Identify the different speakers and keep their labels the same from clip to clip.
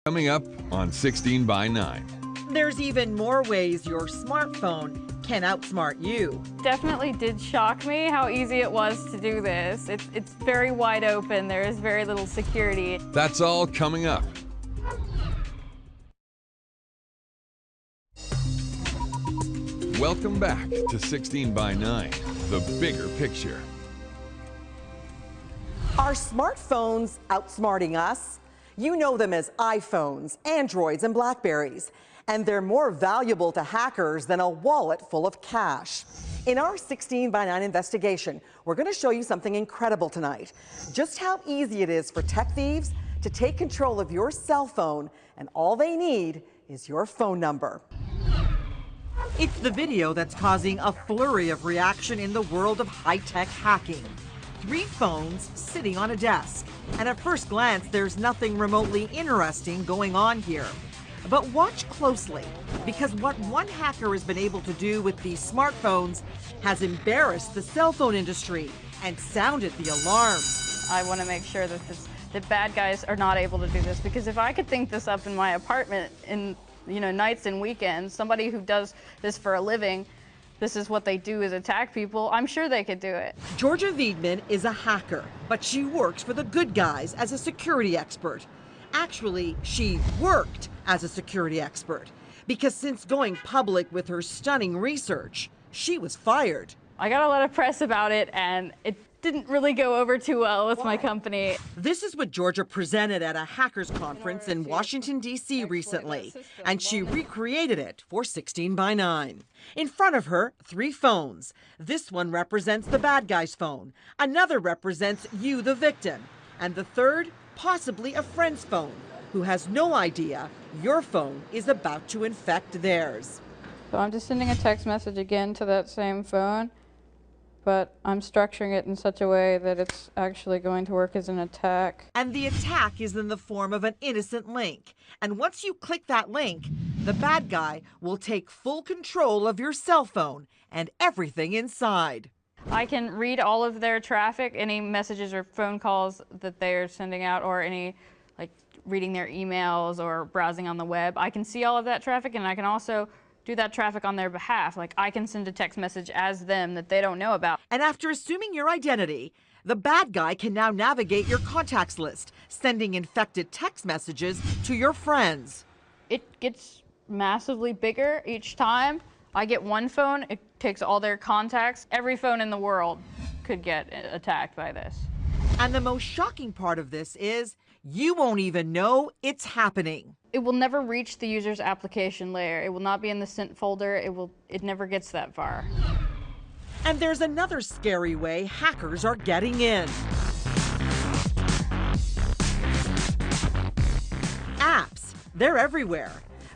Speaker 1: Coming up on 16 by 9.
Speaker 2: There's even more ways your smartphone can outsmart you.
Speaker 3: Definitely did shock me how easy it was to do this. It's very wide open. There is very little security.
Speaker 1: That's all coming up. Welcome back to 16 by 9, the bigger picture.
Speaker 4: Are smartphones outsmarting us? You know them as iPhones, Androids, and Blackberries, and they're more valuable to hackers than a wallet full of cash. In our 16 by 9 investigation, we're going to show you something incredible tonight. Just how easy it is for tech thieves to take control of your cell phone, and all they need is your phone number.
Speaker 2: It's the video that's causing a flurry of reaction in the world of high-tech hacking. 3 phones sitting on a desk. And at first glance, there's nothing remotely interesting going on here. But watch closely, because what one hacker has been able to do with these smartphones has embarrassed the cell phone industry and sounded the alarm.
Speaker 3: I want to make sure that that bad guys are not able to do this, because if I could think this up in my apartment in nights and weekends, somebody who does this for a living, this is what they do, is attack people, I'm sure they could do it.
Speaker 2: Georgia Wiedman is a hacker, but she works for the good guys as a security expert. Actually, she worked as a security expert, because since going public with her stunning research, she was fired.
Speaker 3: I got a lot of press about it, and it didn't really go over too well with my company.
Speaker 2: This is what Georgia presented at a hackers conference in Washington, D.C. recently, and she recreated it for 16 by 9. In front of her, 3 phones. This one represents the bad guy's phone. Another represents you, the victim. And the third, possibly a friend's phone, who has no idea your phone is about to infect theirs.
Speaker 3: So I'm just sending a text message again to that same phone, but I'm structuring it in such a way that it's actually going to work as an attack.
Speaker 2: And the attack is in the form of an innocent link. And once you click that link, the bad guy will take full control of your cell phone and everything inside.
Speaker 3: I can read all of their traffic, any messages or phone calls that they're sending out, or any, like, reading their emails or browsing on the web. I can see all of that traffic, and I can also do that traffic on their behalf. Like, I can send a text message as them that they don't know about.
Speaker 2: And after assuming your identity, the bad guy can now navigate your contacts list, sending infected text messages to your friends.
Speaker 3: It gets massively bigger each time. I get one phone, it takes all their contacts. Every phone in the world could get attacked by this.
Speaker 2: And the most shocking part of this is you won't even know it's happening.
Speaker 3: It will never reach the user's application layer. It will not be in the sent folder. It never gets that far.
Speaker 2: And there's another scary way hackers are getting in. Apps, they're everywhere,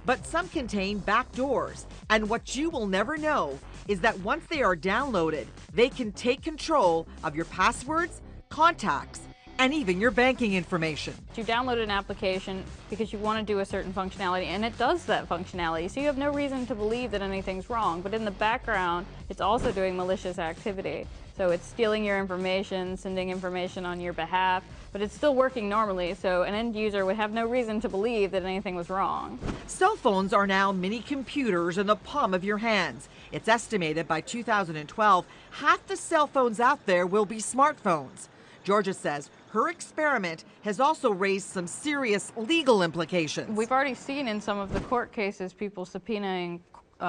Speaker 2: but some contain backdoors. And what you will never know is that once they are downloaded, they can take control of your passwords, contacts, and even your banking information.
Speaker 3: You download an application because you want to do a certain functionality, and it does that functionality, so you have no reason to believe that anything's wrong. But in the background, it's also doing malicious activity. So it's stealing your information, sending information on your behalf, but it's still working normally, so an end user would have no reason to believe that anything was wrong.
Speaker 2: Cell phones are now mini computers in the palm of your hands. It's estimated by 2012, half the cell phones out there will be smartphones. Georgia says her experiment has also raised some serious legal implications.
Speaker 3: We've already seen in some of the court cases people subpoenaing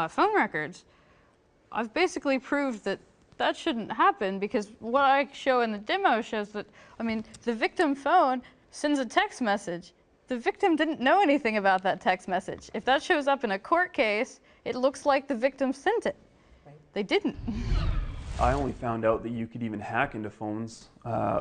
Speaker 3: phone records. I've basically proved that that shouldn't happen, because what I show in the demo shows that, the victim phone sends a text message. The victim didn't know anything about that text message. If that shows up in a court case, it looks like the victim sent it. Right. They didn't.
Speaker 5: I only found out that you could even hack into phones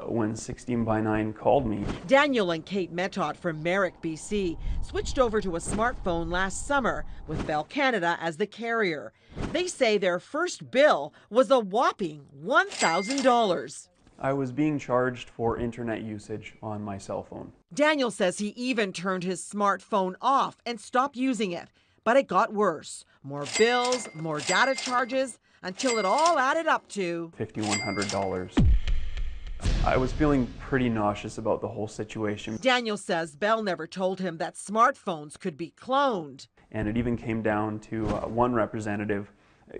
Speaker 5: when 16 by 9 called me.
Speaker 2: Daniel and Kate Metot from Merrick, BC, switched over to a smartphone last summer with Bell Canada as the carrier. They say their first bill was a whopping $1,000.
Speaker 5: I was being charged for internet usage on my cell phone.
Speaker 2: Daniel says he even turned his smartphone off and stopped using it. But it got worse. More bills, more data charges, until it all added up to
Speaker 5: $5,100. I was feeling pretty nauseous about the whole situation.
Speaker 2: Daniel says Bell never told him that smartphones could be cloned.
Speaker 5: And it even came down to one representative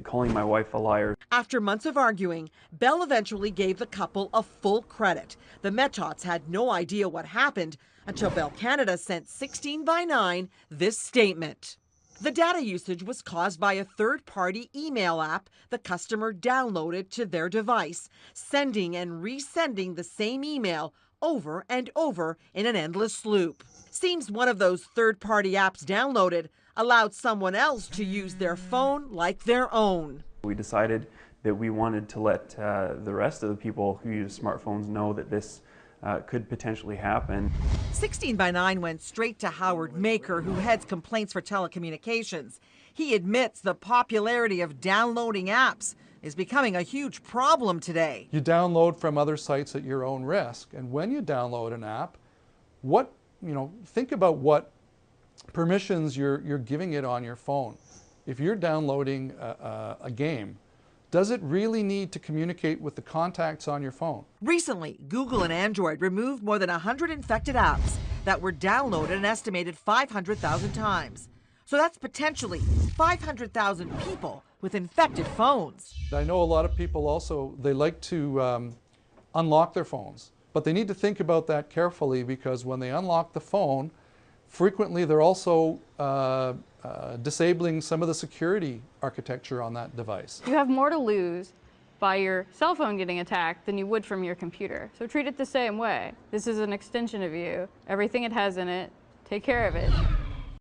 Speaker 5: calling my wife a liar.
Speaker 2: After months of arguing, Bell eventually gave the couple a full credit. The Metots had no idea what happened until Bell Canada sent 16 by 9 this statement. The data usage was caused by a third-party email app the customer downloaded to their device, sending and resending the same email over and over in an endless loop. Seems one of those third-party apps downloaded allowed someone else to use their phone like their own.
Speaker 5: We decided that we wanted to let the rest of the people who use smartphones know that this could potentially happen.
Speaker 2: 16 by 9 went straight to Howard Maker, who heads complaints for telecommunications. He admits the popularity of downloading apps is becoming a huge problem today.
Speaker 6: You download from other sites at your own risk, and when you download an app, think about what permissions you're giving it on your phone. If you're downloading a game, does it really need to communicate with the contacts on your phone?
Speaker 2: Recently, Google and Android removed more than 100 infected apps that were downloaded an estimated 500,000 times. So that's potentially 500,000 people with infected phones.
Speaker 6: I know a lot of people also, they like to unlock their phones, but they need to think about that carefully, because when they unlock the phone, frequently they're also disabling some of the security architecture on that device.
Speaker 3: You have more to lose by your cell phone getting attacked than you would from your computer. So treat it the same way. This is an extension of you. Everything it has in it, take care of it.